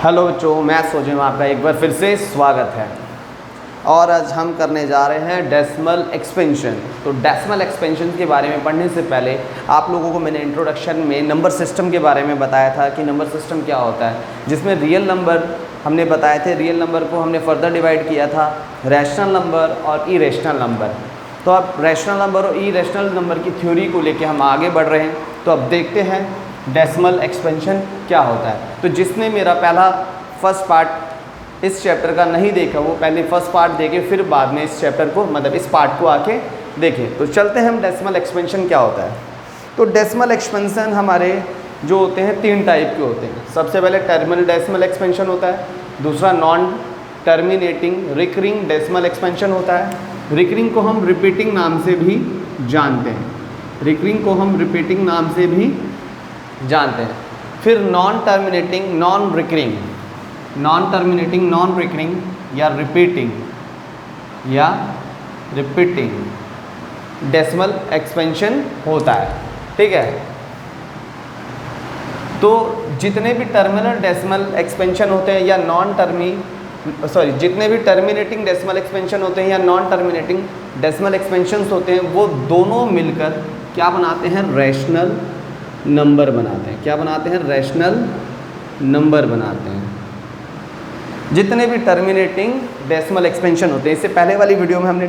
Hello बच्चों, मैं सोचूं आपका एक बार फिर से स्वागत है। और आज हम करने जा रहे हैं डेसिमल एक्सपेंशन। तो डेसिमल एक्सपेंशन के बारे में पढ़ने से पहले आप लोगों को मैंने इंट्रोडक्शन में नंबर सिस्टम के बारे में बताया था कि नंबर सिस्टम क्या होता है, जिसमें रियल नंबर हमने बताए थे। रियल नंबर को हमने फर्दर डिवाइड किया था रैशनल नंबर और इरेशनल नंबर। तो अब रैशनल नंबर और इरेशनल नंबर की थ्योरी को लेके हम आगे बढ़ रहे हैं। तो अब देखते हैं डेसिमल एक्सपेंशन क्या होता है। तो जिसने मेरा पहला फर्स्ट पार्ट इस चैप्टर का नहीं देखा, वो पहले फर्स्ट पार्ट देखे, फिर बाद में इस चैप्टर को मतलब इस पार्ट को आके देखें। तो चलते हैं हम डेसिमल एक्सपेंशन क्या होता है। तो डेसिमल एक्सपेंशन हमारे जो होते हैं तीन टाइप के होते हैं। सबसे पहले टर्मिनल डेसिमल एक्सपेंशन होता है, दूसरा non terminating recurring decimal expansion होता है। रिकरिंग को हम रिपीटिंग नाम से भी जानते हैं, रिकरिंग को हम रिपीटिंग नाम से भी जानते हैं। फिर non terminating non recurring, non terminating non recurring या रिपीटिंग डेसिमल एक्सपेंशन होता है। ठीक है, तो जितने भी टर्मिनल डेसिमल एक्सपेंशन होते हैं या जितने भी टर्मिनेटिंग डेसिमल एक्सपेंशन होते हैं या नॉन टर्मिनेटिंग डेसिमल एक्सपेंशंस होते हैं, वो दोनों मिलकर क्या बनाते हैं, रैशनल नंबर बनाते हैं। क्या बनाते हैं, रैशनल नंबर बनाते हैं। जितने भी टर्मिनेटिंग डेसिमल एक्सपेंशन होते हैं, इससे पहले वाली वीडियो में हमने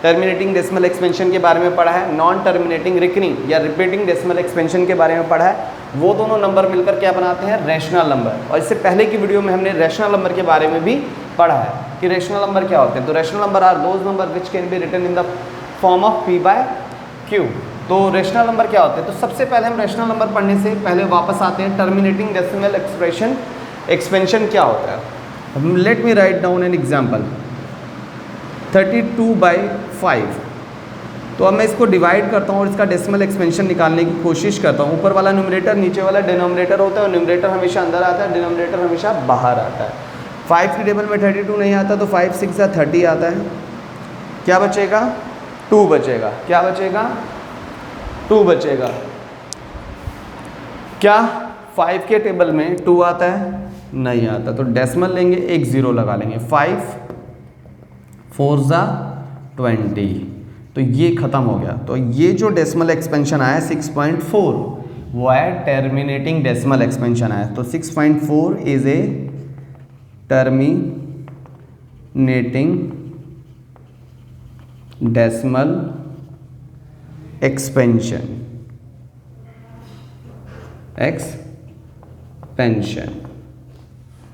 टर्मिनेटिंग डेसिमल एक्सपेंशन के बारे में पढ़ा है, नॉन टर्मिनेटिंग रिकरिंग या रिपीटिंग डेसिमल एक्सपेंशन के बारे में पढ़ा है। वो दोनों नंबर मिलकर क्या बनाते हैं, रैशनल नंबर। और इससे पहले की वीडियो में हमने रैशनल नंबर के बारे में भी पढ़ा है कि रैशनल नंबर क्या होते हैं। तो rational number are those number which can be written in the form of p/q। तो रैशनल नंबर क्या होते हैं, तो सबसे पहले हम रैशनल नंबर पढ़ने से पहले वापस आते हैं टर्मिनेटिंग डेसिमल एक्सपेंशन क्या होता है। Let me write down an example 32/5। तो अब मैं इसको डिवाइड करता हूँ और इसका डेसिमल एक्सपेंशन निकालने की कोशिश करता हूँ। ऊपर वाला न्यूमरेटर नीचे वाला डिनोमिनेटर होता है और न्यूमरेटर हमेशा अंदर आता है, डिनोमिनेटर हमेशा बाहर आता है। 5 की टेबल में 32 नहीं आता, तो 5 6 30 आता है। क्या बचेगा, 2 बचेगा। क्या बचेगा, 2 बचेगा। क्या 5 के टेबल में 2 आता है, नहीं आता। तो डेसिमल लेंगे, एक 0 लगा लेंगे। 5 4 ज़ा 20। तो ये ख़त्म हो गया। तो ये जो डेसिमल एक्सपेंशन आया 6.4 वो है टर्मिनेटिंग डेसिमल एक्सपेंशन आया। तो 6.4 is a terminating decimal expansion.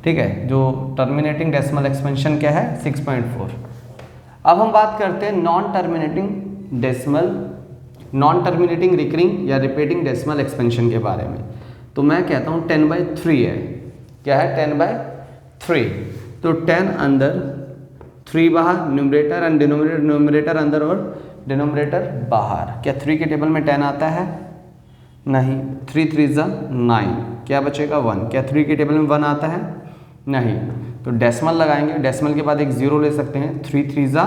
ठीक है, जो टर्मिनेटिंग डेसिमल एक्सपेंशन क्या है, 6.4। अब हम बात करते हैं नॉन टर्मिनेटिंग रिकरिंग या रिपीटिंग डेसिमल एक्सपेंशन के बारे में। तो मैं कहता हूँ 10/3 है। क्या है, 10/3। तो 10 अंदर, 3 बाहर, न्यूमरेटर एंड डिनोमिनेटर, न्यूमरेटर अंदर और डिनोमिनेटर बाहर। क्या 3 के टेबल में 10 आता है, नहीं। 3 3 ज़ा 9। क्या बचेगा, 1। क्या 3 के टेबल में 1 आता है, नहीं। तो डेसिमल लगाएंगे, डेसिमल के बाद एक 0 ले सकते हैं। 3 3 ज़ा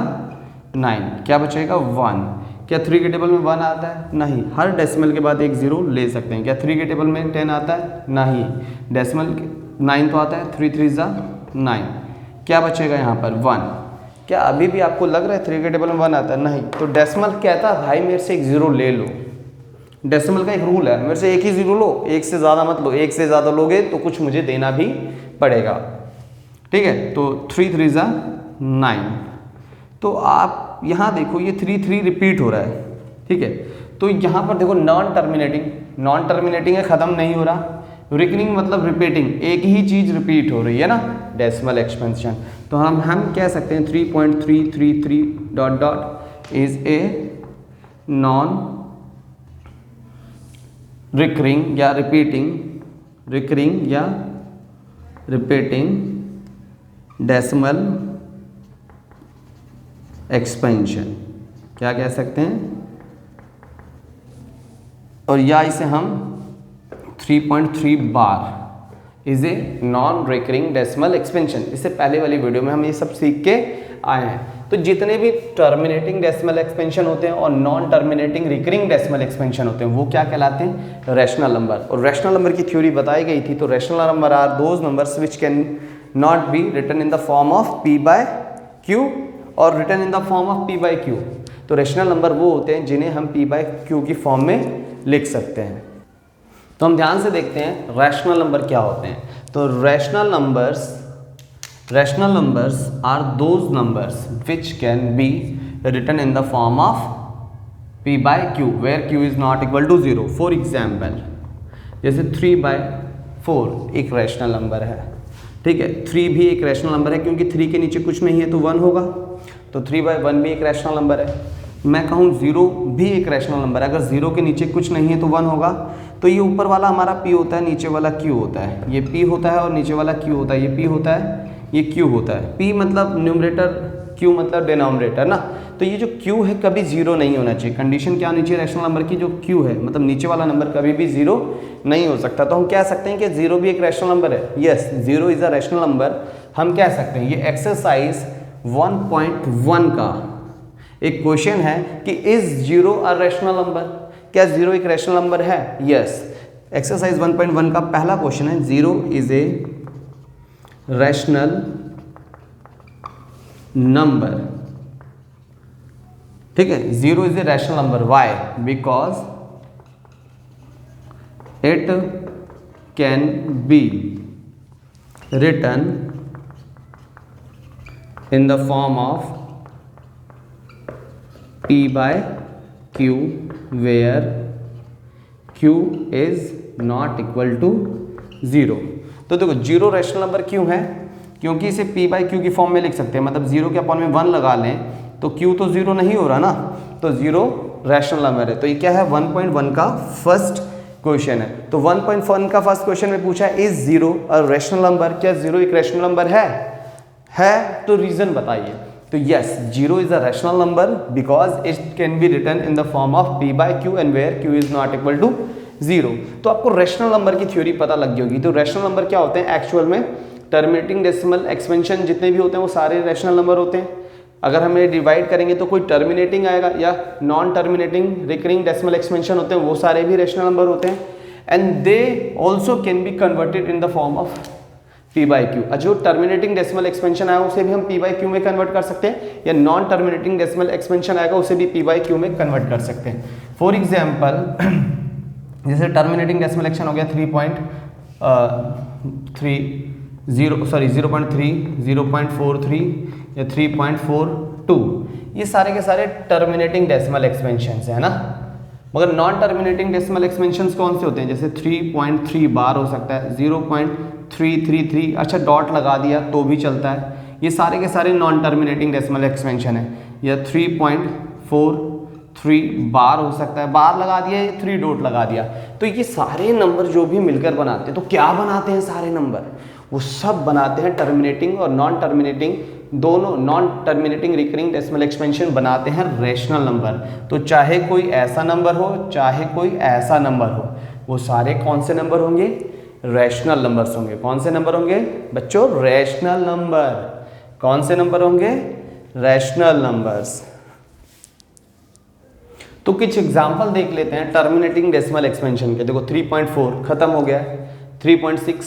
9। क्या बचेगा, 1। क्या 3 के टेबल में 1 आता है, नहीं। हर डेसिमल के बाद एक 0 ले सकते हैं। क्या 3 के टेबल में 10 आता है, नहीं। डेसिमल 9 तो आता है। 3 3 ज़ा 9। क्या बचेगा यहाँ पर, 1। क्या अभी भी आपको लग रहा है 3 के टेबल में 1 आता है, नहीं। तो डेसिमल कहता है भाई मेरे से एक 0 ले लो। डेसिमल का एक रूल है, मेरे से एक ही 0 लो, एक से ज़्यादा मत लो। एक से ज़्यादा लोगे तो कुछ मुझे देना भी पड़ेगा। ठीक है, तो 3 3 ज़ा 9। तो आप यहाँ देखो ये 3 3 रिपीट हो रहा है। ठीक है, तो यहाँ पर देखो नॉन टर्मिनेटिंग है, ख़त्म नहीं हो रहा। रिकरिंग मतलब रिपीटिंग, एक ही चीज़ रिपीट हो रही है ना, डेसिमल एक्सपेंशन। तो हम कह सकते हैं 3.333 dot dot is a non recurring या रिपीटिंग डेसिमल एक्सपेंशन। क्या कह सकते हैं, और या इसे हम 3.3 bar is a non recurring decimal expansion. इससे पहले वाली वीडियो में हम ये सब सीख के आए हैं। तो जितने भी टर्मिनेटिंग डेसिमल एक्सपेंशन होते हैं और non terminating recurring decimal expansion होते हैं वो क्या कहलाते हैं? Rational number. और रैशनल नंबर की थ्योरी बताई गई थी। तो rational number are those numbers which can not be written in the form of p by q और written in the form of p by q। तो रैशनल नंबर वो होते हैं जिन्हें हम p बाय q की फॉर्म में लिख सकते हैं। तो हम ध्यान से देखते हैं रैशनल नंबर क्या होते हैं। तो rational numbers are those numbers which can be written in the form of p by q where q is not equal to 0। For example जैसे 3/4 एक रैशनल नंबर है, ठीक है। 3 भी एक रैशनल नंबर है क्योंकि 3 के नीचे कुछ नहीं है तो 1 होगा। तो 3/1 भी एक रैशनल नंबर है। मैं कहूँ 0 भी एक रैशनल नंबर है, अगर 0 के नीचे कुछ नहीं है तो 1 होगा। तो ये ऊपर वाला हमारा p होता है, नीचे वाला q होता है। ये p होता है और नीचे वाला q होता है। ये p होता है, ये q होता है। p मतलब न्यूमरेटर, q मतलब डिनोमिनेटर ना। तो ये जो q है कभी 0 नहीं होना चाहिए। कंडीशन क्या होनी चाहिए रैशनल नंबर की? जो q है मतलब नीचे वाला नंबर कभी भी 0 नहीं हो सकता। तो हम कह सकते हैं कि 0 भी एक रैशनल नंबर है। Yes, 0 is a rational number. हम कह सकते हैं। ये एक्सरसाइज 1.1 का एक क्वेश्चन है कि इज 0 अ रैशनल नंबर? क्या 0 एक रैशनल नंबर है? यस। एक्सरसाइज 1.1 का पहला क्वेश्चन है 0 इज ए रैशनल नंबर, ठीक है। 0 is a rational number. Why? Because it can be written in the form of p by q where q is not equal to 0। तो देखो 0 rational number क्यों है? क्योंकि इसे p by q की form में लिख सकते हैं। मतलब 0 के अपॉन में 1 लगा लें तो q तो 0 नहीं हो रहा ना, तो 0 रैशनल नंबर है। तो ये क्या है? 1.1 का फर्स्ट क्वेश्चन है। तो 1.1 का फर्स्ट क्वेश्चन में पूछा है इज 0 अ रैशनल नंबर? क्या 0 एक रैशनल नंबर है तो रीजन बताइए। तो yes, 0 is a rational number because it can be written in the form of p by q and where q is not equal to 0। तो आपको rational number की theory पता लग गई होगी। तो रैशनल नंबर क्या होते हैं एक्चुअल में? टर्मिनेटिंग डेसिमल एक्सपेंशन जितने भी होते हैं वो सारे रैशनल नंबर होते हैं। अगर हमें डिवाइड करेंगे तो कोई टर्मिनेटिंग आएगा या non terminating recurring decimal expansion होते हैं वो सारे भी रैशनल नंबर होते हैं। And they also can be converted in the form of p by Q. जो टर्मिनेटिंग डेसिमल एक्सपेंशन आया उसे भी हम p बाई क्यू में कन्वर्ट कर सकते हैं या नॉन टर्मिनेटिंग डेसिमल एक्सपेंशन आएगा उसे भी p बाई क्यू में कन्वर्ट कर सकते हैं। फॉर एग्जांपल जैसे टर्मिनेटिंग डेसिमल एक्सपेंशन हो गया 0.3, 0.43 या 3.42, ये सारे के सारे टर्मिनेटिंग डेसिमल एक्सपेंशन है ना। मगर नॉन टर्मिनेटिंग डेसिमल एक्सपेंशन कौन से होते हैं? जैसे 3.3 बार हो सकता है, 0.333, अच्छा डॉट लगा दिया तो भी चलता है। ये सारे के सारे नॉन टर्मिनेटिंग डेसिमल एक्सपेंशन है। या 3.43 बार हो सकता है, बार लगा दिया या 3 डॉट लगा दिया। तो ये सारे नंबर जो भी मिलकर बनाते हैं, तो क्या बनाते हैं सारे नंबर? वो सब बनाते हैं टर्मिनेटिंग और नॉन टर्मिनेटिंग, दोनों non terminating recurring decimal expansion बनाते हैं रैशनल नंबर। तो चाहे कोई ऐसा नंबर हो चाहे कोई ऐसा नंबर हो, वो सारे कौन से नंबर होंगे? रैशनल नंबर्स होंगे। कौन से नंबर होंगे बच्चों? Rational number. कौन से नंबर होंगे? Rational numbers. तो कुछ एग्जांपल देख लेते हैं टर्मिनेटिंग डेसिमल एक्सपेंशन के। देखो 3.4 खत्म हो गया, 3.6,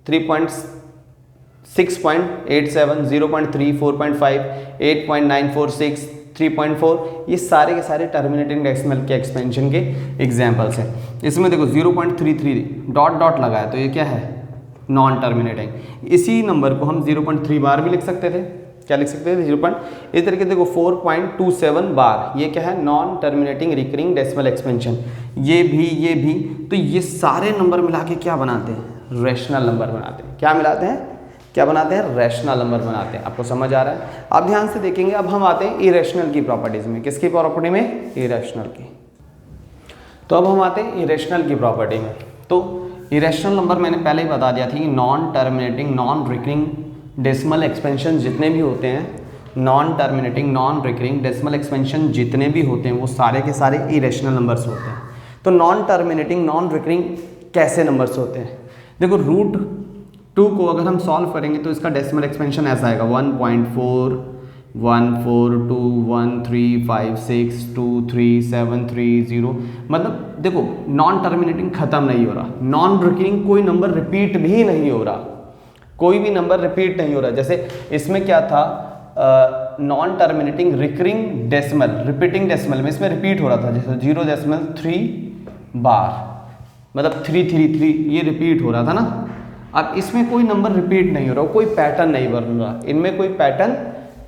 3.6.87, 0.3, 4.5, 8.946, 3.4, ये सारे के सारे टर्मिनेटिंग डेसिमल के एक्सपेंशन के एग्जांपल्स हैं। इसमें देखो 0.33 डॉट डॉट लगा है तो ये क्या है? Non terminating. इसी नंबर को हम 0.3 बार भी लिख सकते थे। क्या लिख सकते थे? 0. इस तरीके देखो 4.27 बार, ये क्या है? Non terminating recurring decimal expansion. ये भी तो ये सारे नंबर मिला के क्या बनाते हैं? रैशनल नंबर बनाते हैं। क्या मिलाते हैं? क्या बनाते हैं? रैशनल नंबर बनाते हैं। आपको समझ आ रहा है? आप ध्यान से देखेंगे। अब हम आते हैं इरेशनल की प्रॉपर्टीज में। किसकी प्रॉपर्टी में? इरेशनल की। तो अब हम आते हैं इरेशनल की प्रॉपर्टी में। तो इरेशनल नंबर मैंने पहले ही बता दिया थी, non terminating non recurring decimal expansion जितने भी होते हैं, non terminating non recurring decimal expansion जितने भी होते हैं वो सारे के सारे इरेशनल नंबर्स होते हैं। तो नॉन टर्मिनेटिंग नॉन रिकरिंग कैसे नंबर्स होते हैं? देखो √2 को अगर हम सॉल्व करेंगे तो इसका डेसिमल एक्सपेंशन ऐसा आएगा 1.4 1 4 2 1 3 5 6 2 3 7 3 0। मतलब देखो नॉन टर्मिनेटिंग खत्म नहीं हो रहा, नॉन रिकरिंग कोई नंबर रिपीट भी नहीं हो रहा, कोई भी नंबर रिपीट नहीं हो रहा। जैसे इसमें क्या था, non terminating recurring decimal, repeating decimal में इसमें रिपीट हो रहा था, जैसे 0.3 बार, मतलब 333 ये रिपीट हो रहा था ना। अब इसमें कोई नंबर रिपीट नहीं हो रहा, कोई पैटर्न नहीं बन रहा, इनमें कोई पैटर्न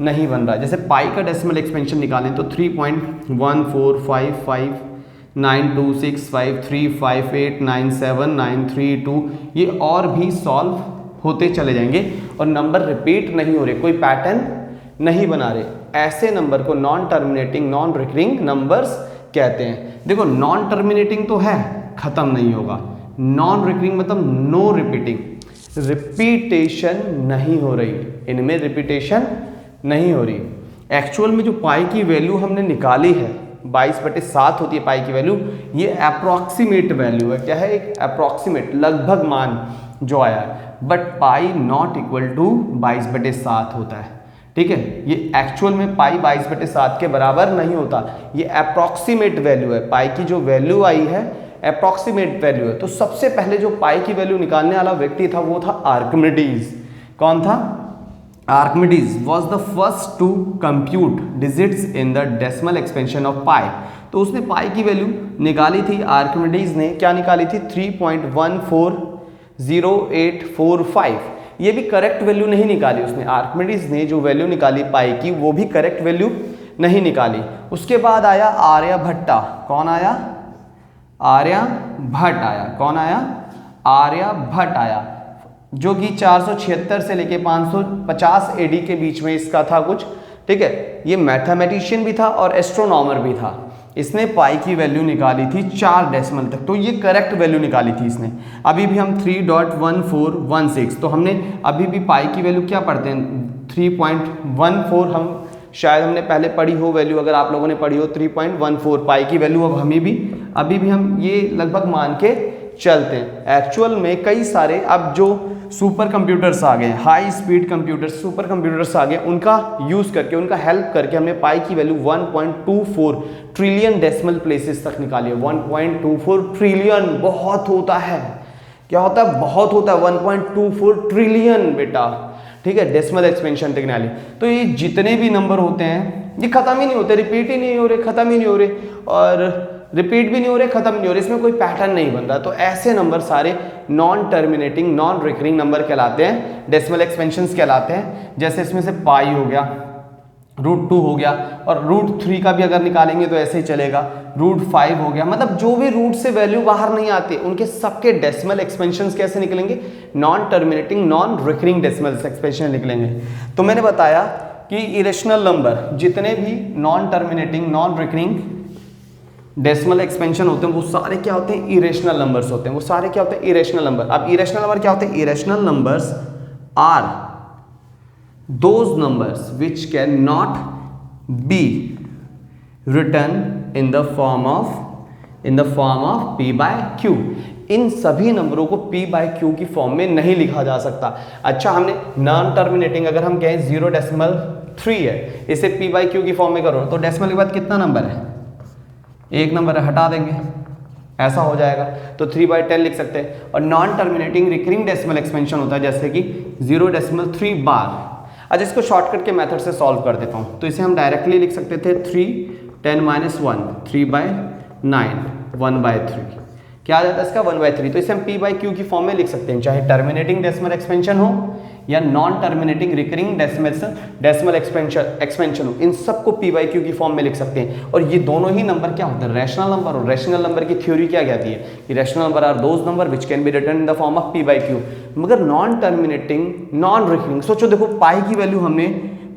नहीं बन रहा। जैसे पाई का डेसिमल एक्सपेंशन निकालें तो 3.145592653589793 ये और भी सॉल्व होते चले जाएंगे और नंबर रिपीट नहीं हो रहे, कोई पैटर्न नहीं बना रहे। ऐसे नंबर को non terminating non recurring numbers कहते हैं। देखो नॉन टर्मिनेटिंग तो है, खत्म नहीं होगा, नॉन रिकरिंग मतलब नो रिपीटिंग, रिपीटेशन नहीं हो रही, इनमें रिपीटेशन नहीं हो रही। एक्चुअल में जो पाई की वैल्यू हमने निकाली है 22/7 होती है पाई की वैल्यू, ये अप्रॉक्सीमेट वैल्यू है। क्या है? एक अप्रॉक्सीमेट, लगभग मान जो आया है, but pi not equal to 22/7 होता है। ठीक है, ये एक्चुअल में पाई 22/7 के बराबर नहीं होता, ये अप्रॉक्सीमेट वैल्यू है। पाई की जो वैल्यू आई है अप्रॉक्सीमेट वैल्यू है। तो सबसे पहले जो पाई की वैल्यू निकालने वाला व्यक्ति था वो था आर्किमिडीज। कौन था? Archimedes was the first to compute digits in the decimal expansion of pi. तो उसने पाई की वैल्यू निकाली थी, आर्किमिडीज ने क्या निकाली थी? 3.140845। ये भी करेक्ट वैल्यू नहीं निकाली उसने, आर्किमिडीज ने जो वैल्यू निकाली पाई की वो भी करेक्ट वैल्यू नहीं निकाली। उसके बाद आया आर्यभट्टा। कौन आया? आर्यभट्ट आया। कौन आया? आर्यभट्ट आया, जो कि 476 से लेके 550 एडी के बीच में इसका था कुछ। ठीक है, ये मैथमेटिशियन भी था और एस्ट्रोनॉमर भी था। इसने पाई की वैल्यू निकाली थी 4 डेसिमल तक, तो ये करेक्ट वैल्यू निकाली थी इसने। अभी भी हम 3.1416, तो हमने अभी भी पाई की वैल्यू क्या पढ़ते हैं? 3.14, हम शायद हमने पहले पढ़ी हो वैल्यू, अगर आप लोगों ने पढ़ी हो 3.14 पाई की वैल्यू। अब अभी भी हम ये लगभग मान के चलते हैं। एक्चुअल में कई सारे अब जो सुपर कंप्यूटर्स आ गए, high speed computers, super computers आ गए, उनका यूज करके, उनका हेल्प करके हमने पाई की वैल्यू 1.24 ट्रिलियन डेसिमल प्लेसेस तक निकाली है। 1.24 ट्रिलियन बहुत होता है। क्या होता है? बहुत होता है, 1.24 ट्रिलियन बेटा। ठीक है, डेसिमल एक्सपेंशन टेक्नोलॉजी। तो ये जितने भी नंबर होते हैं ये खत्म ही नहीं होते, रिपीट ही नहीं हो रहे, खत्म ही नहीं हो रहे, और रिपीट भी नहीं हो रहे, खत्म नहीं हो रहे, इसमें कोई पैटर्न नहीं बन रहा। तो ऐसे नंबर सारे non terminating non recurring number कहलाते हैं, डेसिमल एक्सपेंशंस कहलाते हैं। जैसे इसमें से पाई हो गया, √2 हो गया, और √3 का भी अगर निकालेंगे तो ऐसे ही चलेगा, √5 हो गया। मतलब जो भी रूट से वैल्यू बाहर नहीं आती उनके सबके डेसिमल एक्सपेंशंस कैसे निकलेंगे? Non terminating non recurring decimal expansion निकलेंगे। तो मैंने बताया कि इरेशनल नंबर जितने भी non terminating non recurring decimal expansion होते हैं वो सारे क्या होते हैं? इरेशनल नंबर्स होते हैं। वो सारे क्या होते हैं? Irrational number. अब इरेशनल नंबर क्या होते हैं? Irrational numbers are those numbers which can not be written in the form of p/q। इन सभी नंबरों को p/q की फॉर्म में नहीं लिखा जा सकता। अच्छा, हमने नॉन टर्मिनेटिंग अगर हम कहें 0.3 है, इसे p/q की फॉर्म में करो तो डेसिमल के बाद कितना नंबर है? एक नंबर हटा देंगे, ऐसा हो जाएगा। तो 3/10 लिख सकते हैं। और non terminating recurring decimal expansion होता है जैसे कि 0.3 बार। अच्छा, इसको शॉर्टकट के मेथड से सॉल्व कर देता हूँ। तो इसे हम डायरेक्टली लिख सकते थे 3/10 - 3/9 1/3। क्या आ जाता है इसका? 1/3। तो इसे हम p/q की फॉर्म में लिख सकते हैं, चाहे टर्मिनेटिंग डेसिमल एक्सपेंशन हो या non terminating recurring decimal expansion हो, इन सबको p/q की फॉर्म में लिख सकते हैं। और ये दोनों ही नंबर क्या होते हैं? Rational number. और रैशनल नंबर की थ्योरी क्या कहती है कि rational number are those number which can be written in the form of p/q। मगर नॉन टर्मिनेटिंग नॉन रिकरिंग, सोचो देखो पाई की वैल्यू हमने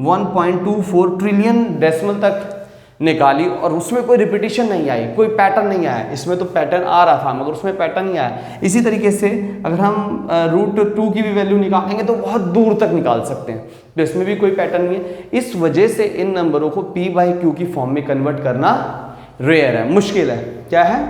1.24 ट्रिलियन डेसिमल तक निकाली और उसमें कोई रिपीटिशन नहीं आई, कोई पैटर्न नहीं आया। इसमें तो पैटर्न आ रहा था मगर उसमें पैटर्न नहीं आया। इसी तरीके से अगर हम √2 की भी वैल्यू निकालेंगे तो बहुत दूर तक निकाल सकते हैं, तो इसमें भी कोई पैटर्न नहीं है। इस वजह से इन नंबरों को p/q की फॉर्म में कन्वर्ट करना रेयर है, मुश्किल है। क्या है?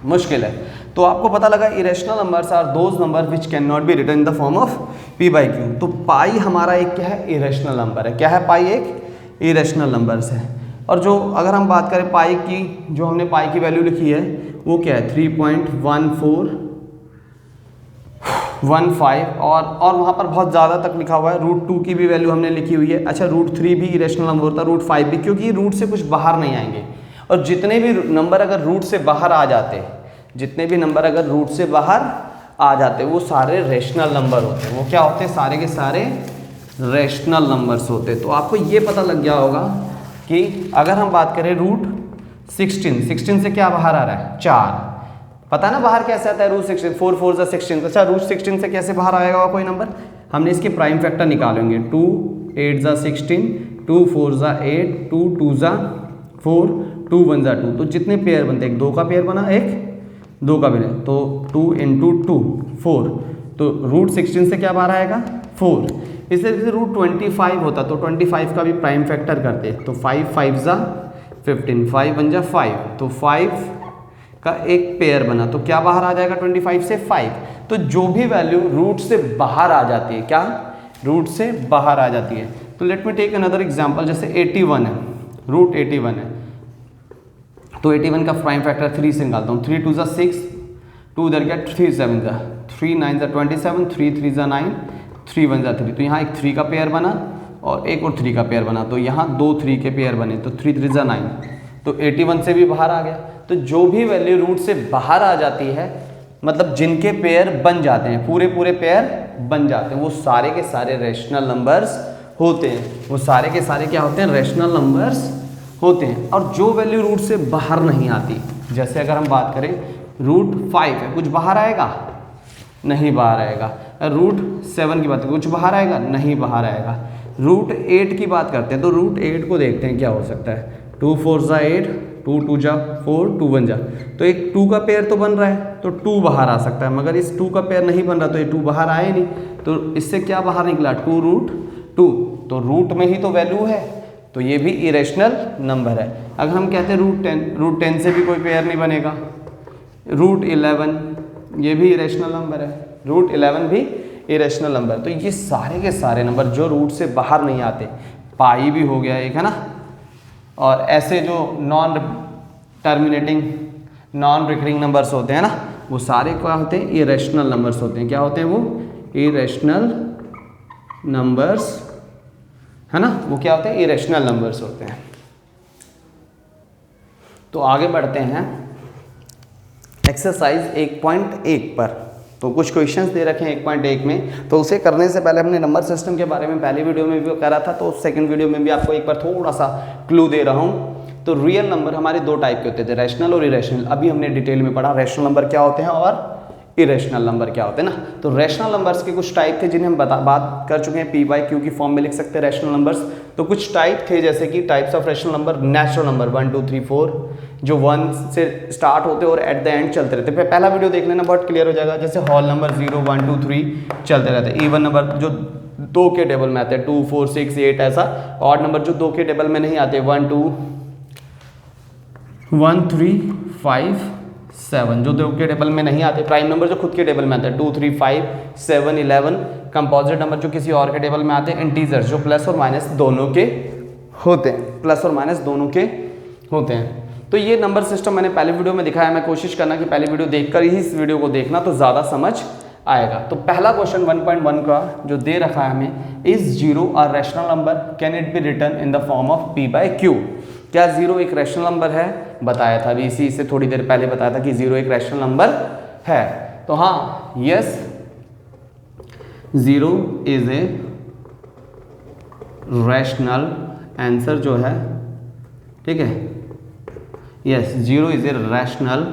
मुश्किल है। तो आपको पता लगा irrational numbers are those number which can not be written in the form of p by q. तो पाई हमारा एक क्या है, इरेशनल नंबर है। क्या है, पाई एक इरेशनल नंबर्स है। और जो अगर हम बात करें पाई की, जो हमने पाई की वैल्यू लिखी है वो क्या है 3.1415 और वहाँ पर बहुत ज़्यादा तक लिखा हुआ है। √2 की भी वैल्यू हमने लिखी हुई है। अच्छा √3 भी इरेशनल नंबर होता है, √5 भी, क्योंकि ये रूट से कुछ बाहर नहीं आएंगे। और जितने भी नंबर अगर रूट से बाहर आ जाते, जितने भी नंबर अगर रूट से बाहर आ जाते वो सारे रेशनल नंबर होते हैं। वो क्या होते हैं, सारे के सारे रेशनल नंबर्स होते हैं। तो आपको ये पता लग गया होगा कि अगर हम बात करें √16 से क्या बाहर आ रहा है 4, पता है ना बाहर कैसे आता है √16, 4 4 जा 16। अच्छा √16 से कैसे बाहर आएगा कोई नंबर, हमने इसके प्राइम फैक्टर निकालेंगे। 2 8 जा 16, 2 4 जा 8, 2 2 जा 4, 2 1 जा 2। तो जितने पेयर बनते हैं, एक 2 का पेयर बना, एक 2 का पेयर, तो 2 × 2 4। तो √16 से क्या बाहर आएगा 4। इसी तरह से √25 होता तो 25 का भी प्राइम फैक्टर करते, तो 5 5 जा 15, 5 1 जा 5, तो 5 का एक पेयर बना, तो क्या बाहर आ जाएगा 25 से 5। तो जो भी वैल्यू रूट से बाहर आ जाती है, क्या रूट से बाहर आ जाती है। तो let me take another example, जैसे 81 है, √81 है, तो 81 का प्राइम फैक्टर 3 से निकालता हूँ। 3 2 जा 6, 2 इधर क्या 3 7 जा, 3 9 जा 27, 3 3 जा 9, 3 1 जा 3। तो यहाँ एक 3 का पेयर बना और एक और 3 का पेयर बना, तो यहाँ 2 3 के पेयर बने, तो 3 3 जा 9, तो 81 से भी बाहर आ गया। तो जो भी वैल्यू रूट से बाहर आ जाती है, मतलब जिनके पेयर बन जाते हैं, पूरे पूरे पेयर बन जाते हैं, वो सारे के सारे रेशनल नंबर्स होते हैं। वो सारे के सारे क्या होते हैं, रेशनल नंबर्स होते हैं। और जो वैल्यू रूट से बाहर नहीं आती, जैसे अगर हम बात करें √5 है, कुछ बाहर आएगा नहीं बाहर आएगा। √7 की बात करें, कुछ बाहर आएगा नहीं बाहर आएगा। √8 की बात करते हैं, तो √8 को देखते हैं क्या हो सकता है। 2 4 जा 8, 2 2 जा 4, 2 1 जा, तो एक 2 का पेयर तो बन रहा है, तो 2 बाहर आ सकता है। मगर इस 2 का पेयर नहीं बन रहा, तो ये 2 बाहर आए नहीं, तो इससे क्या बाहर निकला 2√2। तो रूट में ही तो वैल्यू है, तो ये भी इरेशनल नंबर है। अगर हम कहते हैं √10 से भी कोई पेयर नहीं बनेगा। √11 ये भी इरेशनल नंबर है, √11 भी इरेशनल नंबर। तो ये सारे के सारे नंबर जो रूट से बाहर नहीं आते, पाई भी हो गया एक, है ना, और ऐसे जो non terminating non recurring numbers होते हैं ना, वो सारे क्या होते हैं, इरेशनल नंबर्स होते हैं। क्या होते हैं वो, इरेशनल नंबर्स, है ना, वो क्या होते हैं, इरेशनल नंबर्स होते हैं। तो आगे बढ़ते हैं एक्सरसाइज 1.1 पर। तो कुछ क्वेश्चंस दे रखे हैं 1.1 में, तो उसे करने से पहले हमने नंबर सिस्टम के बारे में पहले वीडियो में भी करा था, तो सेकंड वीडियो में भी आपको एक बार थोड़ा सा क्लू दे रहा हूँ। तो रियल नंबर हमारे 2 टाइप के होते थे, रैशनल और इरेशनल। अभी हमने डिटेल में पढ़ा रैशनल नंबर क्या होते हैं और इरेशनल नंबर क्या होते हैं ना। तो रैशनल नंबर्स के कुछ टाइप थे जिन्हें हम बात कर चुके हैं, p/q की फॉर्म में लिख सकते हैं रैशनल नंबर्स। तो कुछ टाइप थे, जैसे कि types of rational number, natural number 1 2 3 4, जो 1 से स्टार्ट होते और एट द एंड चलते रहते। पहला वीडियो देख लेना, बहुत क्लियर हो जाएगा। जैसे होल नंबर 0 1 2 3 चलते रहते। इवन नंबर जो 2 के टेबल में आते हैं 2 4 6 8, ऐसा। ऑड नंबर जो 2 के टेबल में नहीं आते 1 2 1 3 5 7, जो 2 के टेबल में नहीं आते। प्राइम नंबर जो खुद के टेबल में आते हैं 2 3 5 7 11। कंपोजिट नंबर जो किसी और के टेबल में आते हैं। इंटीजर्स जो प्लस और माइनस दोनों के होते हैं, प्लस और माइनस दोनों के होते हैं। तो ये नंबर सिस्टम मैंने पहले वीडियो में दिखाया। मैं कोशिश करना कि पहले वीडियो देखकर ही इस वीडियो को देखना, तो ज़्यादा समझ आएगा। तो पहला क्वेश्चन 1.1 का जो दे रखा है हमें, is 0 a rational number, can it be written in the form of p/q। क्या 0 एक रैशनल नंबर है? बताया था अभी इसी से थोड़ी देर पहले बताया था कि 0 एक रैशनल नंबर है। तो हाँ, yes 0 is a rational, answer जो है, ठीक है, yes 0 is a rational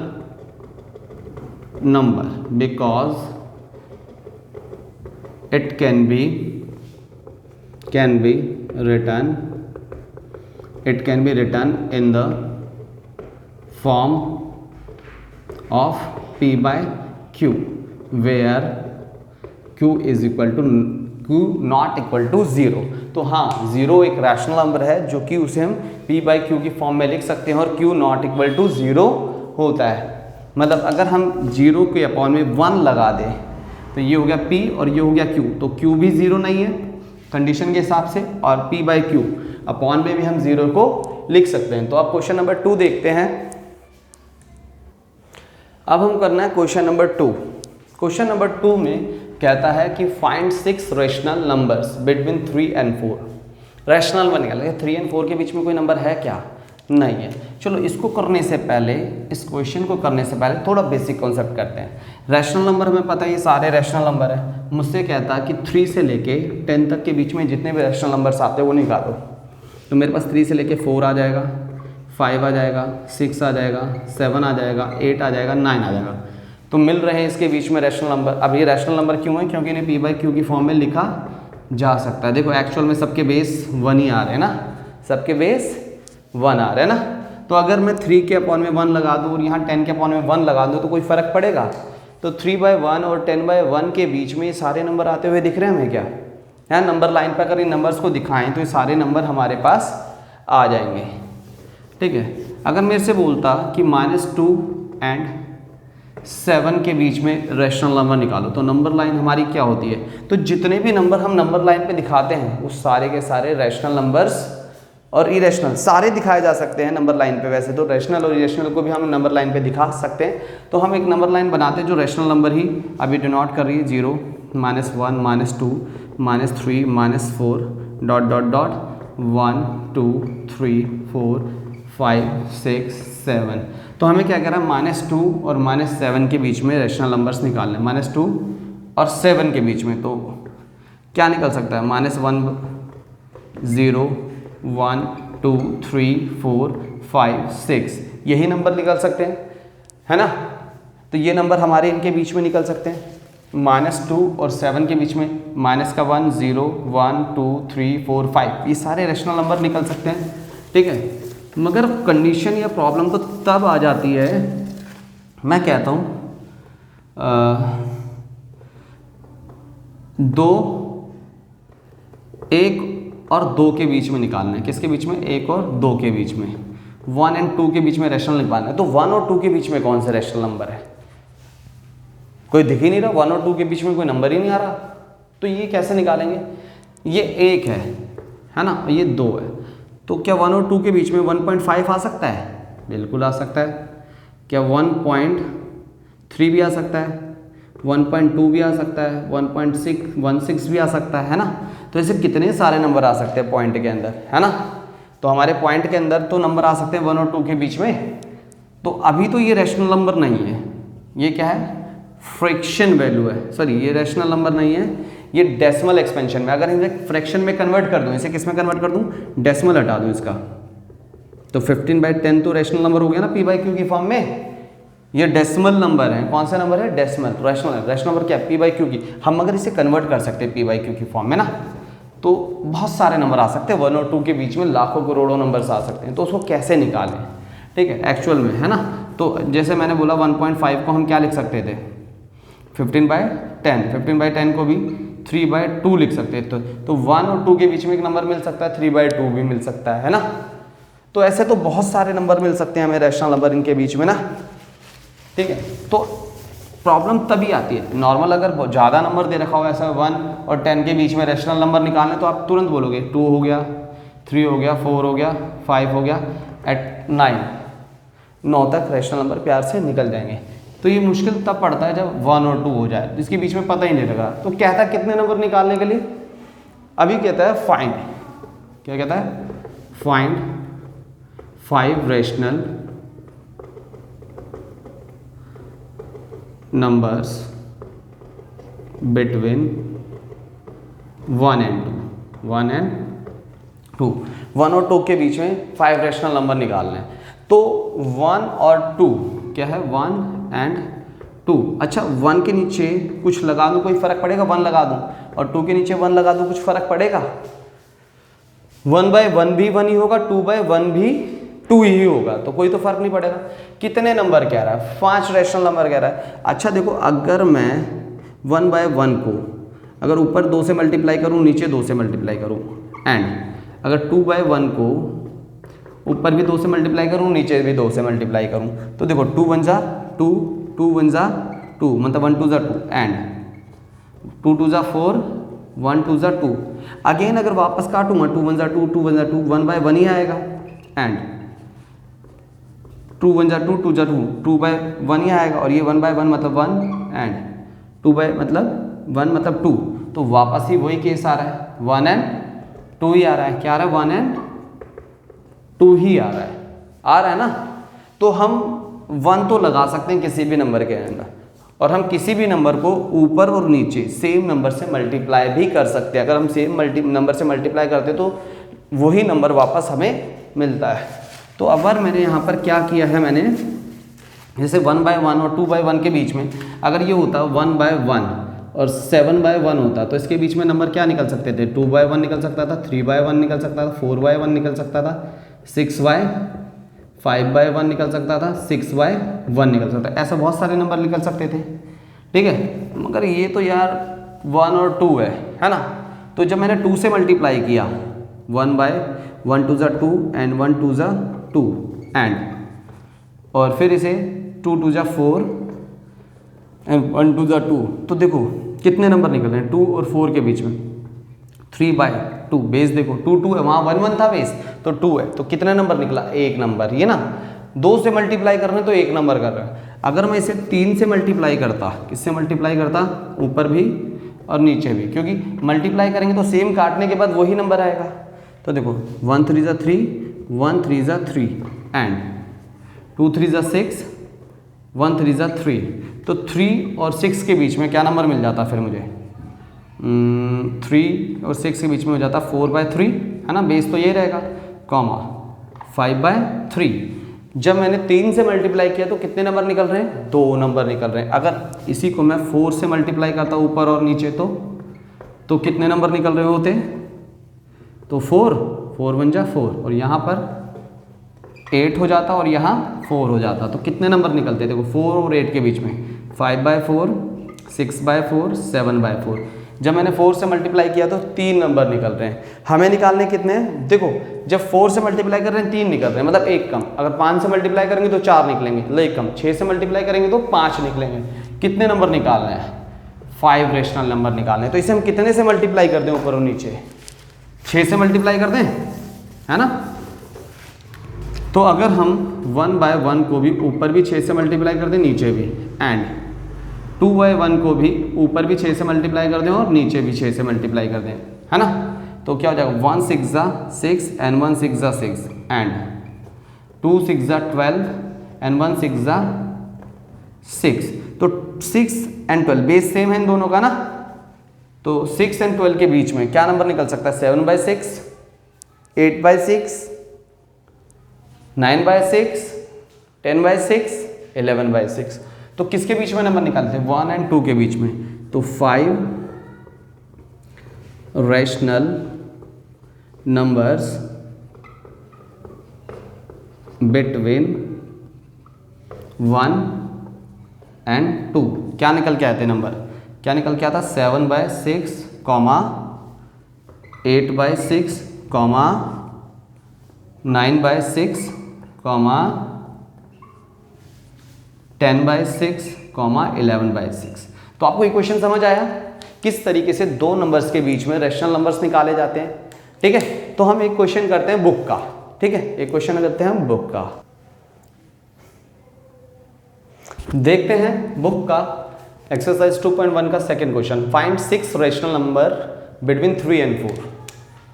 number because it can be written in the form of p/q where q not equal to 0। तो हाँ, 0 एक रैशनल नंबर है जो कि उसे हम p/q की फॉर्म में लिख सकते हैं और q नॉट इक्वल टू 0 होता है। मतलब अगर हम 0 के अपॉन में 1 लगा दें तो ये हो गया P और ये हो गया Q, तो Q भी 0 नहीं है कंडीशन के हिसाब से, और P बाई Q अपॉन में भी हम 0 को लिख सकते हैं। तो अब क्वेश्चन नंबर 2 देखते हैं। अब हम करना है क्वेश्चन नंबर 2। क्वेश्चन नंबर 2 में कहता है कि find 6 rational numbers between 3 and 4। Rational one निकाल, 3 एंड 4 के बीच में कोई नंबर है क्या? नहीं है। चलो इसको करने से पहले, इस क्वेश्चन को करने से पहले थोड़ा बेसिक कॉन्सेप्ट करते हैं। रैशनल नंबर हमें पता है ये सारे रैशनल नंबर है। मुझसे कहता है कि 3 से लेके 10 तक के बीच में जितने भी रैशनल नंबर्स आते हैं वो निकालो। तो मेरे पास 3 से लेके 4 आ जाएगा, 5 आ जाएगा, 6 आ जाएगा, 7 आ जाएगा, 8 आ जाएगा, 9 आ जाएगा। तो मिल रहे हैं इसके बीच में रैशनल नंबर। अब ये रैशनल नंबर क्यों है? क्योंकि इन्हें P बाई Q की फॉर्म में लिखा जा सकता है। देखो एक्चुअल में सबके बेस 1 ही आ रहे हैं ना, सबके बेस 1 आ रहे हैं ना। तो अगर मैं 3 के अपॉन में 1 लगा दूँ और यहाँ 10 के अपॉन में 1 लगा दूँ तो कोई फ़र्क पड़ेगा? तो 3/1 और 10/1 के बीच में ये सारे नंबर आते हुए दिख रहे हैं हमें क्या है? नंबर लाइन पर अगर इन नंबर्स को दिखाएं तो ये सारे नंबर हमारे पास आ जाएंगे। ठीक है, अगर मेरे से बोलता कि -2 एंड 7 के बीच में रैशनल नंबर निकालो तो नंबर लाइन हमारी क्या होती है? तो जितने भी नंबर हम नंबर लाइन पे दिखाते हैं वो सारे के सारे रैशनल नंबर्स और इरेशनल सारे दिखाए जा सकते हैं नंबर लाइन पे। वैसे तो रैशनल और इरेशनल को भी हम नंबर लाइन पे दिखा सकते हैं। तो हम एक नंबर लाइन बनाते हैं जो रैशनल नंबर ही अभी डिनोट कर रही है, 0, -1, -2, -3, -4, डॉट डॉट डॉट 1 2 3 4 5 6 7। तो हमें क्या कह रहा है? -2 और -7 के बीच में रैशनल नंबर्स निकालने, -2 और 7 के बीच में। तो क्या निकल सकता है? -1 0 1 2 3 4 5 6 यही नंबर निकल सकते हैं, है ना। तो ये नंबर हमारे इनके बीच में निकल सकते हैं, -2 और 7 के बीच में, -1 0 1 2 3 4 5 ये सारे रैशनल नंबर निकल सकते हैं। ठीक है, मगर कंडीशन या प्रॉब्लम तो तब आ जाती है, मैं कहता हूँ 2 1 और 2 के बीच में निकालना है। किसके बीच में? 1 और 2 के बीच में। 1 एंड 2 के बीच में रैशनल निकालना है। तो 1 और 2 के बीच में कौन सा रैशनल नंबर है? कोई दिख ही नहीं रहा, 1 और 2 के बीच में कोई नंबर ही नहीं आ रहा। तो ये कैसे निकालेंगे? ये 1 है ना, ये 2 है। तो क्या 1 और 2 के बीच में 1.5 आ सकता है? बिल्कुल आ सकता है। क्या 1.3 भी आ सकता है? 1.2 भी आ सकता है, 1.6 भी आ सकता है ना। तो ऐसे कितने सारे नंबर आ सकते हैं पॉइंट के अंदर, है ना। तो हमारे पॉइंट के अंदर तो नंबर आ सकते हैं 1 और 2 के बीच में। तो अभी तो ये रैशनल नंबर नहीं है, ये क्या है? फ्रैक्शन वैल्यू है। सॉरी, ये रैशनल नंबर नहीं है, ये डेसिमल एक्सपेंशन में। अगर इसे फ्रैक्शन में कन्वर्ट कर दूं, इसे किस में कन्वर्ट कर दूं? डेसिमल हटा दूं इसका, तो 15/10 तो रैशनल नंबर हो गया ना P बाई Q की फॉर्म में। ये डेसिमल नंबर है। कौन सा नंबर है? डेसिमल। रैशनल नंबर क्या है? P बाई Q की। हम अगर इसे कन्वर्ट कर सकते हैं P बाई Q की फॉर्म में ना, तो बहुत सारे नंबर आ सकते हैं। 1 और 2 के बीच में लाखों करोड़ों नंबर्स आ सकते हैं। तो उसको कैसे निकालें? ठीक है, एक्चुअल में, है ना। तो जैसे मैंने बोला 1.5 को हम क्या लिख सकते थे? 15/10। 15/10 को भी 3/2 लिख सकते थे। तो 1 और 2 के बीच में एक नंबर मिल सकता है, 3/2 भी मिल सकता है ना। तो ऐसे तो बहुत सारे नंबर मिल सकते हैं हमें रैशनल नंबर इनके बीच में ना। ठीक है, तो प्रॉब्लम तभी आती है नॉर्मल अगर ज़्यादा नंबर दे रखा हो, ऐसा 1 और 10 के बीच में रैशनल नंबर निकालने, तो आप तुरंत बोलोगे 2 हो गया, 3 हो गया, 4 हो गया, 5 हो गया, एट 9 तक रैशनल नंबर प्यार से निकल जाएंगे। तो ये मुश्किल तब पड़ता है जब 1 और 2 हो जाए, इसके बीच में पता ही नहीं लगा। तो कहता है कितने नंबर निकालने के लिए? अभी कहता है फाइंड, क्या कहता है? Find 5 rational numbers between 1 and 2। 1 and 2, 1 और 2 के बीच में 5 रैशनल नंबर निकालने हैं। तो 1 और 2 क्या है? 1 and 2। अच्छा, 1 के नीचे कुछ लगा दूँ, कोई फ़र्क पड़ेगा? 1 लगा दूँ, और 2 के नीचे 1 लगा दूँ, कुछ फ़र्क पड़ेगा? 1/1 भी 1 ही होगा, 2/1 भी 2 ही होगा, तो कोई तो फर्क नहीं पड़ेगा। कितने नंबर कह रहा है? 5 रैशनल नंबर कह रहा है। अच्छा देखो, अगर मैं 1/1 को अगर ऊपर 2 से मल्टीप्लाई करूँ, नीचे 2 से मल्टीप्लाई करूँ, एंड अगर 2/1 को ऊपर भी 2 से मल्टीप्लाई करूँ, नीचे भी 2 से मल्टीप्लाई करूँ, तो देखो 2 1 जा 2, 2 1 जा 2 मतलब 1 2 जा 2 एंड 2 2 जा 4, 1 2 जा 2। अगेन अगर वापस काटूंगा 2 1 जा 2, 2 1 जा 2, 1 बाय 1 ही आएगा एंड 2 1 जा 2, 2 जा 2, 2 बाय 1 ही आएगा और ये 1 बाय 1 मतलब 1 एंड 2 बाय मतलब 1 मतलब 2। तो वापस ही वही केस आ रहा है, 1 एंड 2 ही आ रहा है। क्या आ रहा है? 1 एंड 2 ही आ रहा है ना। तो हम 1 तो लगा सकते हैं किसी भी नंबर के अंदर और हम किसी भी नंबर को ऊपर और नीचे सेम नंबर से मल्टीप्लाई भी कर सकते हैं। अगर हम सेम नंबर से मल्टीप्लाई करते तो वही नंबर वापस हमें मिलता है। तो अगर मैंने यहाँ पर क्या किया है, मैंने जैसे 1 बाय 1 और 2 बाय 1 के बीच में अगर ये होता 1 बाय 1 और 7 बाय 1 होता तो इसके बीच में नंबर क्या निकल सकते थे? 2 बाय 1 निकल सकता था, 3 बाय 1 निकल सकता था, 4 बाय 1 निकल सकता था, 6 बाय 5 बाय 1 निकल सकता था, 6 बाय 1 निकल सकता था। ऐसा बहुत सारे नंबर निकल सकते थे, ठीक है। मगर ये तो यार 1 और 2 है ना। तो जब मैंने 2 से मल्टीप्लाई किया 1 बाय 1 2 जा 2 एंड 1 2 जा 2 एंड और फिर इसे 2 2 जा 4 एंड 1 2 जा 2, तो देखो कितने नंबर निकल रहे हैं 2 और 4 के बीच में। 3 बाय 2 बेस देखो 2 2 है, वहाँ 1 1 था बेस तो 2 है, तो कितना नंबर निकला? एक नंबर। ये ना 2 से मल्टीप्लाई कर रहे हैं तो एक नंबर कर रहे हैं। अगर मैं इसे 3 से मल्टीप्लाई करता, किससे मल्टीप्लाई करता? ऊपर भी और नीचे भी, क्योंकि मल्टीप्लाई करेंगे तो सेम काटने के बाद वही नंबर आएगा। तो देखो 1 3 जा 3, 1 3 जा 3 एंड 2 3 जा 6, 1 3 जा 3। तो 3 और 6 के बीच में क्या नंबर मिल जाता फिर मुझे? 3 और 6 के बीच में हो जाता 4 बाय 3 है ना, बेस तो ये रहेगा, कॉमा 5 बाय 3। जब मैंने 3 से मल्टीप्लाई किया तो कितने नंबर निकल रहे हैं? 2 नंबर निकल रहे हैं। अगर इसी को मैं 4 से मल्टीप्लाई करता ऊपर और नीचे तो कितने नंबर निकल रहे होते? तो 4 4 1 जा 4 और यहाँ पर 8 हो जाता और यहाँ 4 हो जाता, तो कितने नंबर निकलते? देखो 4 और 8 के बीच में 5 बाय 4, 6 बाय 4, 7 बाय 4। जब मैंने 4 से मल्टीप्लाई किया तो 3 नंबर निकल रहे हैं। हमें निकालने कितने हैं? देखो जब 4 से मल्टीप्लाई कर रहे हैं 3 निकल रहे हैं, मतलब एक कम। अगर 5 से मल्टीप्लाई करेंगे तो 4 निकलेंगे, मतलब एक कम। 6 से मल्टीप्लाई करेंगे तो 5 निकलेंगे। कितने नंबर निकालने हैं? 5 रेशनल नंबर निकालने हैं। तो इसे हम कितने से मल्टीप्लाई कर दें ऊपर और नीचे? 6 से मल्टीप्लाई कर दें, है ना। तो अगर हम 1 बाय 1 को भी ऊपर भी 6 से मल्टीप्लाई कर दें, नीचे भी, एंड 2 बाय 1 को भी ऊपर भी 6 से मल्टीप्लाई कर दें और नीचे भी 6 से मल्टीप्लाई कर दें, है ना, तो क्या हो जाएगा? 1 6 जा 6 एंड 1 6 जा 6 एंड 2 6 जा 12 एंड 1 6 जा 6। तो 6 एंड 12 बेस सेम है इन दोनों का ना, तो 6 एंड 12 के बीच में क्या नंबर निकल सकता है? 7 by 6, 8 by 6, 9 by 6, 10 by 6, 11 by 6। तो किसके बीच में नंबर निकालते हैं? 1 एंड 2 के बीच में। तो 5 रैशनल नंबर्स बिटवीन 1 एंड 2 क्या निकल के आते नंबर? क्या निकल के आता? 7 by 6, 8 by 6, 9 by 6, 10 by 6, 11 by 6। तो आपको इक्वेशन समझ आया किस तरीके से दो नंबर्स के बीच में रैशनल नंबर्स निकाले जाते हैं, ठीक है। तो हम एक क्वेश्चन करते हैं बुक का, ठीक है, एक क्वेश्चन करते हैं हम बुक का। देखते हैं बुक का एक्सरसाइज 2.1 का second question. Find 6 rational number between 3 and 4।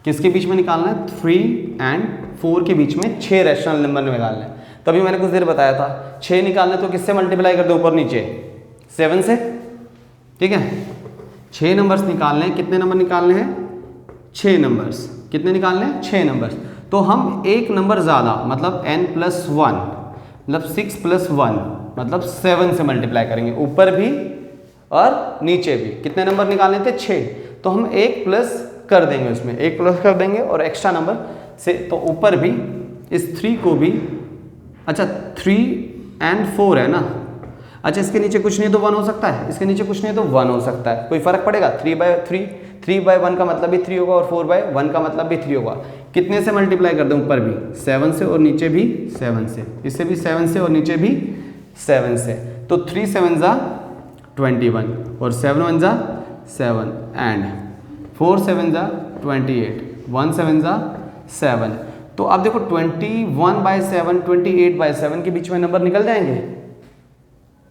किसके बीच में निकालना है? 3 एंड 4 के बीच में 6 रैशनल नंबर निकालना है। तभी मैंने कुछ देर बताया था 6 निकालने तो किससे मल्टीप्लाई कर दो ऊपर नीचे? 7 से, ठीक है। 6 नंबर्स निकालने हैं। कितने नंबर निकालने हैं? 6 नंबर्स। कितने निकालने हैं? 6 नंबर्स। तो हम एक नंबर ज़्यादा मतलब n+1 मतलब 6+1 मतलब 7 से मल्टीप्लाई करेंगे ऊपर भी और नीचे भी। कितने नंबर निकालने थे? 6। तो हम एक प्लस कर देंगे, उसमें एक प्लस कर देंगे और एक्स्ट्रा नंबर से, तो ऊपर भी इस 3 को भी, अच्छा 3 एंड 4 है ना, अच्छा इसके नीचे कुछ नहीं तो 1 हो सकता है, इसके नीचे कुछ नहीं तो 1 हो सकता है, कोई फर्क पड़ेगा? 3/1 का मतलब भी 3 होगा और 4/1 का मतलब भी 3 होगा। कितने से मल्टीप्लाई कर दें? ऊपर भी 7 से और नीचे भी 7 से, इससे भी 7 से और नीचे भी 7 से। तो 3 7 ज़ा 21 और 7 1 ज़ा 7 एंड 4 7 ज़ा 28, 1 7 ज़ा 7। तो अब देखो 21/7 28/7 के बीच में नंबर निकल जाएंगे,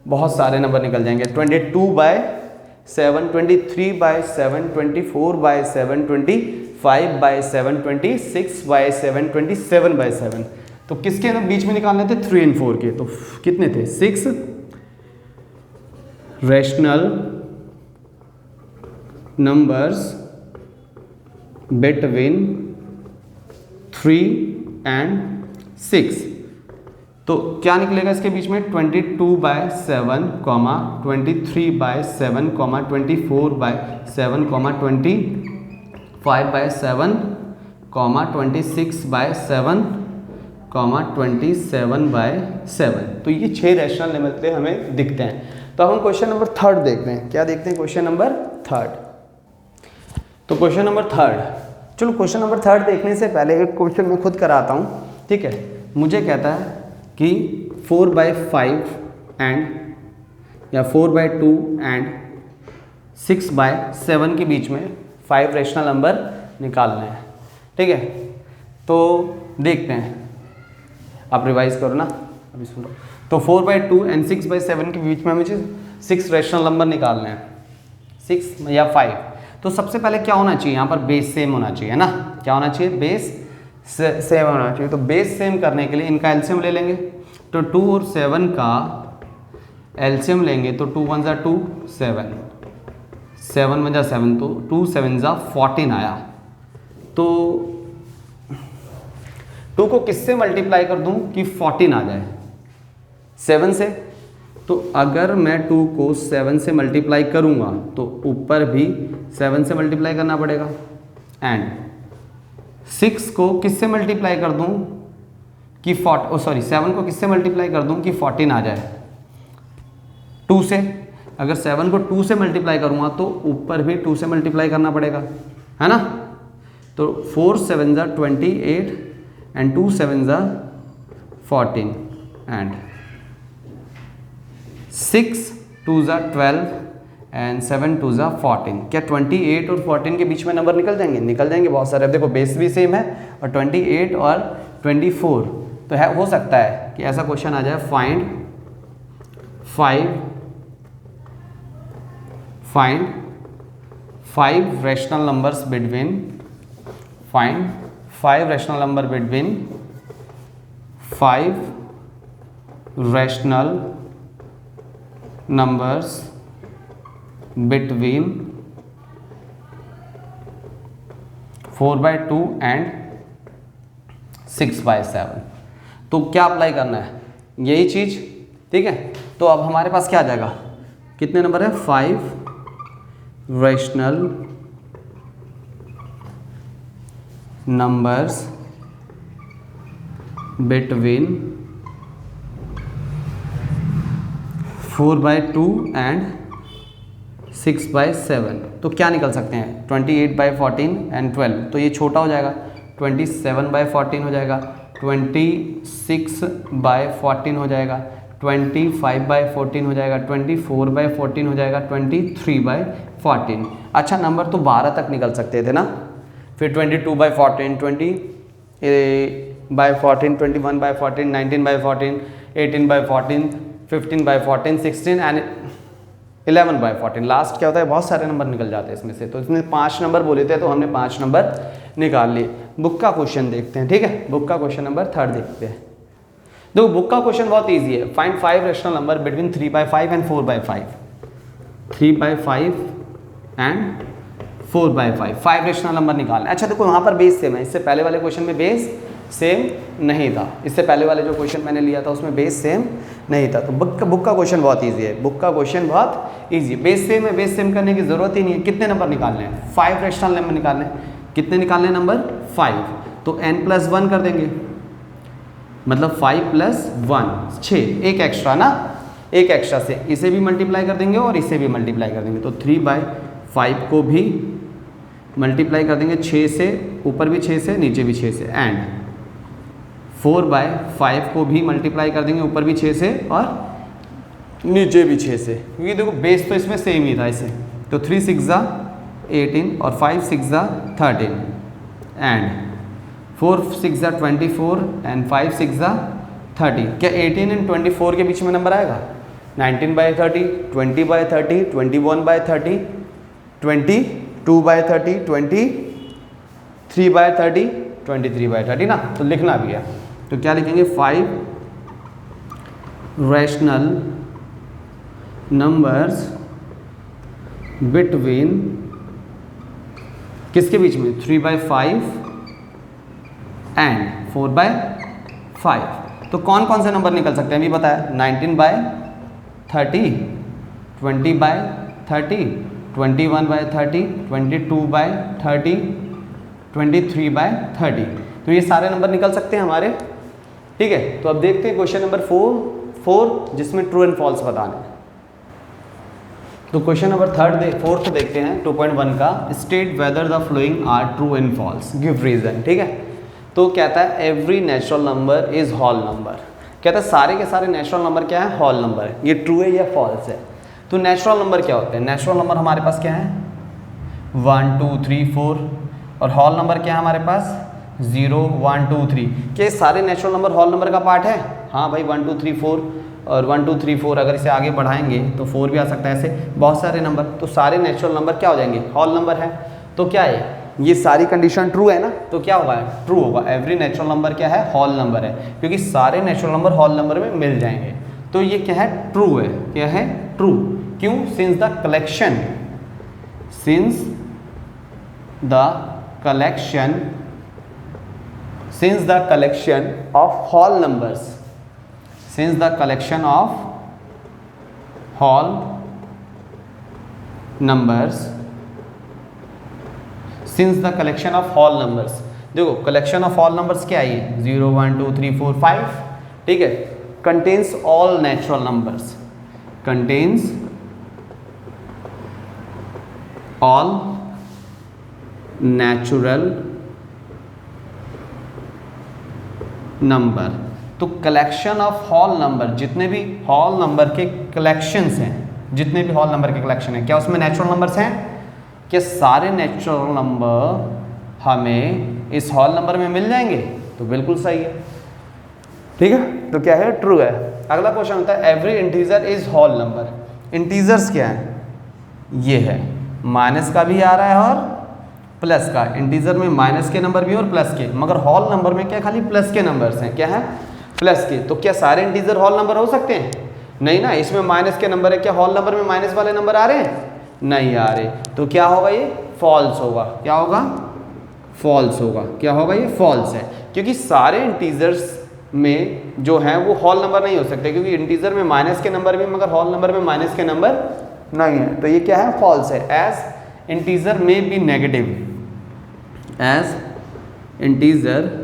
बहुत सारे नंबर निकल जाएंगे। 22/7 23/7 24/7 25/7 26/7 27/7। तो किसके बीच में निकालने थे? 3 और 4 के। तो कितने थे? 6 रैशनल नंबर्स बिटवीन 3 एंड 6। तो क्या निकलेगा इसके बीच में? 22/7, 23/7, 24/7, 25/7, 26/7, 27/7। तो ये 6 रैशनल नंबर हमें दिखते हैं। तो हम क्वेश्चन नंबर 3 देखते हैं। क्या देखते हैं? Question number 3। तो क्वेश्चन नंबर 3, चलो क्वेश्चन नंबर 3 देखने से पहले एक क्वेश्चन मैं खुद कराता हूँ, ठीक है। मुझे कहता है कि 4/5 एंड या 4/2 एंड 6/7 के बीच में 5 रैशनल नंबर निकालने हैं, ठीक है। तो देखते हैं, आप रिवाइज करो ना, अभी सुनो। तो 4/2 एंड 6/7 के बीच में मुझे 6 रैशनल नंबर निकालने हैं, 6 या 5। तो सबसे पहले क्या होना चाहिए? यहाँ पर बेस सेम होना चाहिए, है ना। क्या होना चाहिए? बेस सेम होना चाहिए। तो बेस सेम करने के लिए इनका एलसीएम ले लेंगे। तो 2 और 7 का एलसीएम लेंगे तो 2 1 ज़ा 2 7, 7 1 ज़ा 7, तो 2 7 ज़ा 14 आया। तो 2 को किससे मल्टीप्लाई कर दूं कि 14 आ जाए? 7 से। तो अगर मैं 2 को 7 से मल्टीप्लाई करूंगा तो ऊपर भी 7 से मल्टीप्लाई करना पड़ेगा। एंड 6 को किससे मल्टीप्लाई कर दूं कि 7 को किससे मल्टीप्लाई कर दूं कि 14 आ जाए? 2 से। अगर 7 को 2 से मल्टीप्लाई करूंगा तो ऊपर भी 2 से मल्टीप्लाई करना पड़ेगा, है ना। तो 4 7 ज़ा 28 एंड 2 7 ज़ा 14 एंड 6 2 ज़ा 12 एंड 7 2 ज़ा 14। क्या 28 और 14 के बीच में नंबर निकल जाएंगे? निकल जाएंगे बहुत सारे। अब देखो बेस भी सेम है और 28 और 24, तो है हो सकता है कि ऐसा क्वेश्चन आ जाए, find 5 rational numbers between 5 rational number between 5 rational numbers between 4/2 and 6/7। तो क्या अप्लाई करना है? यही चीज, ठीक है। तो अब हमारे पास क्या आ जाएगा? कितने नंबर है? 5 रैशनल नंबर्स बिटवीन 4/2 एंड 6/7। तो क्या निकल सकते हैं? 28/14 एंड 12। तो ये छोटा हो जाएगा, 27/14 हो जाएगा, 26/14 हो जाएगा, 25/14 हो जाएगा, 24/14 हो जाएगा, 23/14। अच्छा, नंबर तो 12 तक निकल सकते थे ना। फिर 22/14, 20/14, 21/14, 19/14, 18/14, 15/14, 16 एंड 11/14। लास्ट क्या होता है? बहुत सारे नंबर निकल जाते हैं इसमें से। तो इसमें 5 नंबर बोले थे तो हमने 5 नंबर निकाल लिए। बुक का क्वेश्चन देखते हैं, ठीक है। बुक का क्वेश्चन नंबर 3 देखते हैं। देखो बुक का क्वेश्चन बहुत इजी है। Find 5 rational number between 3/5 and 4/5। 3/5 and 4/5 5 rational number निकालना। अच्छा देखो यहाँ पर बेस सेम है। इससे पहले वाले क्वेश्चन में बेस सेम नहीं था। इससे पहले वाले जो क्वेश्चन मैंने लिया था उसमें बेस सेम नहीं था। तो बुक का क्वेश्चन बहुत इजी है। बुक का क्वेश्चन बहुत इजी। बेस सेम है, बेस सेम करने की जरूरत ही नहीं है। कितने नंबर निकालने हैं? 5 रैशनल नंबर निकालने। कितने निकालने हैं नंबर? 5। तो n+1 कर देंगे, मतलब 5+1 6, एक एक्स्ट्रा ना, एक एक्स्ट्रा से इसे भी मल्टीप्लाई कर देंगे और इसे भी मल्टीप्लाई कर देंगे। तो 3/5 को भी मल्टीप्लाई कर देंगे 6 से, ऊपर भी 6 से नीचे भी 6 से, एंड 4/5 को भी मल्टीप्लाई कर देंगे ऊपर भी 6 से और नीचे भी 6 से, क्योंकि देखो बेस तो इसमें सेम ही था इसे। तो 3 6 18 और 5 6 13 एंड 4 6 24 एंड 5 6 30। क्या 18 एंड 24 के बीच में नंबर आएगा? 19/30, 20/30, 21/30, 22/30, 23/30, 23/30 ना। तो लिखना भी है, तो क्या लिखेंगे? 5 रैशनल नंबर्स बिटवीन, किसके बीच में? 3/5 एंड 4/5। तो कौन कौन से नंबर निकल सकते हैं अभी बताया? 19/30, 20/30, 21/30, 22/30, 23/30। तो ये सारे नंबर निकल सकते हैं हमारे। ठीक है, तो अब देखते हैं क्वेश्चन नंबर 4 जिसमें ट्रू एंड फॉल्स बताना है। तो क्वेश्चन नंबर 4 देखते हैं 2.1 का। State whether the flowing are true and false, give reason. ठीक है, तो कहता है every natural number is whole number. कहता है सारे के सारे नेचुरल नंबर क्या है? होल नंबर है। ये ट्रू है या फॉल्स है? तो नेचुरल नंबर क्या होते हैं? नेचुरल नंबर हमारे पास क्या है? 1 2 3 4। और होल नंबर क्या है हमारे पास? 0 1 2 3। क्या सारे नेचुरल नंबर होल नंबर का पार्ट है? हाँ भाई, 1 2 3 4 और 1 2 3 4। अगर इसे आगे बढ़ाएंगे तो 4 भी आ सकता है, ऐसे बहुत सारे नंबर। तो सारे नेचुरल नंबर क्या हो जाएंगे? होल नंबर है। तो क्या है ये सारी कंडीशन ट्रू है ना, तो क्या होगा? ट्रू होगा। एवरी नेचुरल नंबर क्या है? होल नंबर है, क्योंकि सारे नेचुरल नंबर होल नंबर में मिल जाएंगे। तो ये क्या है? ट्रू है। क्या है? ट्रू। क्यों? Since the collection of whole numbers, since the collection of whole numbers, since the collection of whole numbers, देखो collection of whole numbers क्या है? 0 1 2 3 4 5। ठीक है, contains all natural numbers, contains all natural number। तो collection of whole number, जितने भी whole number के collections हैं, जितने भी होल नंबर के कलेक्शन हैं, क्या उसमें नेचुरल नंबर्स हैं? क्या सारे नेचुरल नंबर हमें इस होल नंबर में मिल जाएंगे? तो बिल्कुल सही है। ठीक है, तो क्या है? ट्रू है। अगला क्वेश्चन होता है every integer is whole number. Integers क्या है? ये है, माइनस का भी आ रहा है और प्लस का। इंटीजर में माइनस के नंबर भी और प्लस के, मगर होल नंबर में क्या खाली प्लस के नंबर्स हैं। क्या है? प्लस के। तो क्या सारे इंटीजर होल नंबर हो सकते हैं? नहीं ना, इसमें माइनस के नंबर है। क्या होल नंबर में माइनस वाले नंबर आ रहे हैं? नहीं आ रहे। तो क्या होगा? ये फॉल्स होगा। क्या होगा? फॉल्स होगा। क्या होगा? ये फॉल्स है, क्योंकि सारे इंटीजर्स में जो है वो होल नंबर नहीं हो सकते, क्योंकि इंटीजर में माइनस के नंबर भी मगर होल नंबर में माइनस के नंबर नहीं है। तो ये क्या है? फॉल्स है। As integer may be negative, as integer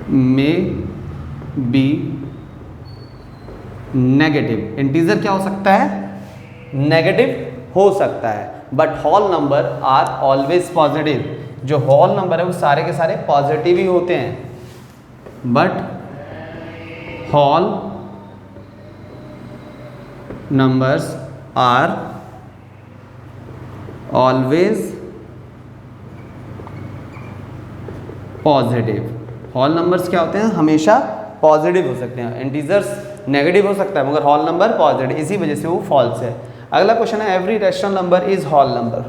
may be negative. Integer क्या हो सकता है? नेगेटिव हो सकता है, but whole number are always positive. जो होल नंबर है वो सारे के सारे पॉजिटिव ही होते हैं, but whole numbers are always positive. Whole numbers क्या होते हैं? हमेशा पॉजिटिव हो सकते हैं। इंटीजर्स नेगेटिव हो सकता है, मगर होल नंबर पॉजिटिव, इसी वजह से वो फॉल्स है। अगला क्वेश्चन है every rational number is whole number.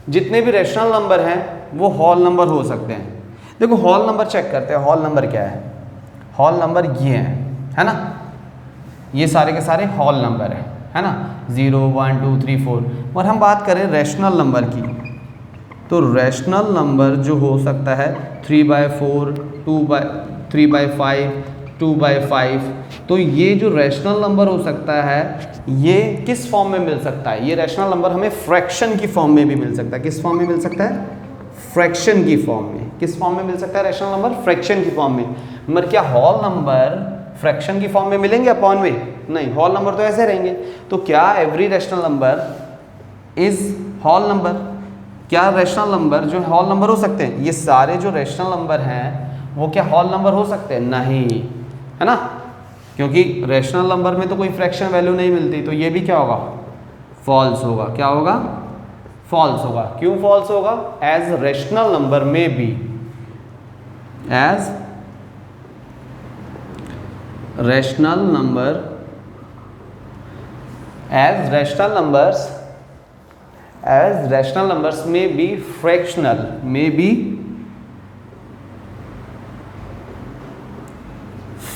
जितने भी रैशनल नंबर हैं वो होल नंबर हो सकते हैं। देखो होल नंबर चेक करते हैं। होल नंबर क्या है? होल नंबर ये है ना, ये सारे के सारे होल नंबर है ना, 0 1 2 3 4। और हम बात करें रैशनल नंबर की, तो रैशनल नंबर जो हो सकता है 3/4, 3/5, 2/5। तो ये जो रैशनल नंबर हो सकता है ये किस फॉर्म में मिल सकता है? ये रैशनल नंबर हमें फ्रैक्शन की फॉर्म में भी मिल सकता है। किस फॉर्म में मिल सकता है? फ्रैक्शन की फॉर्म में। किस फॉर्म में मिल सकता है रैशनल नंबर? फ्रैक्शन की फॉर्म में। मगर क्या होल नंबर फ्रैक्शन की फॉर्म में मिलेंगे अपॉन में? नहीं, होल नंबर तो ऐसे रहेंगे। तो क्या every rational number is whole number? क्या रैशनल नंबर जो होल नंबर हो सकते हैं? ये सारे जो रैशनल नंबर हैं वो क्या होल नंबर हो सकते हैं? नहीं, है ना। क्योंकि रैशनल नंबर में तो कोई फ्रैक्शन वैल्यू नहीं मिलती, तो ये भी क्या होगा, फॉल्स होगा। क्या होगा, फॉल्स होगा। क्यों फॉल्स होगा, as rational number may be, as rational number, as rational numbers, as rational numbers may be fractional, may be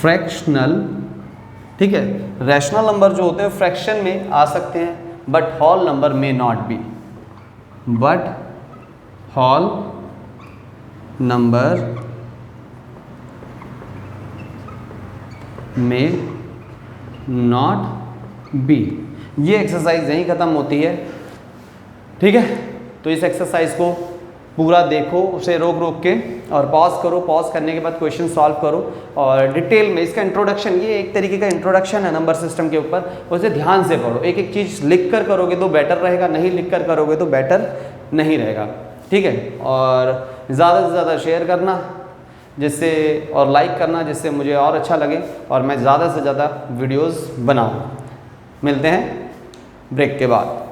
fractional. ठीक है, रैशनल नंबर जो होते हैं फ्रैक्शन में आ सकते हैं, but whole number may not be, but whole number may not be. ये एक्सरसाइज यहीं खत्म होती है। ठीक है, तो इस एक्सरसाइज को पूरा देखो, उसे रोक रोक के और पॉज करो, पॉज करने के बाद क्वेश्चन सॉल्व करो और डिटेल में इसका इंट्रोडक्शन, ये एक तरीके का इंट्रोडक्शन है नंबर सिस्टम के ऊपर, उसे ध्यान से पढ़ो। एक एक चीज़ लिख कर करोगे तो बेटर रहेगा, नहीं लिख कर करोगे तो बेटर नहीं रहेगा। ठीक है, और ज़्यादा से ज़्यादा शेयर करना जिससे, और लाइक करना जिससे मुझे और अच्छा लगे और मैं ज़्यादा से ज़्यादा वीडियोज़ बनाऊँ। मिलते हैं ब्रेक के बाद।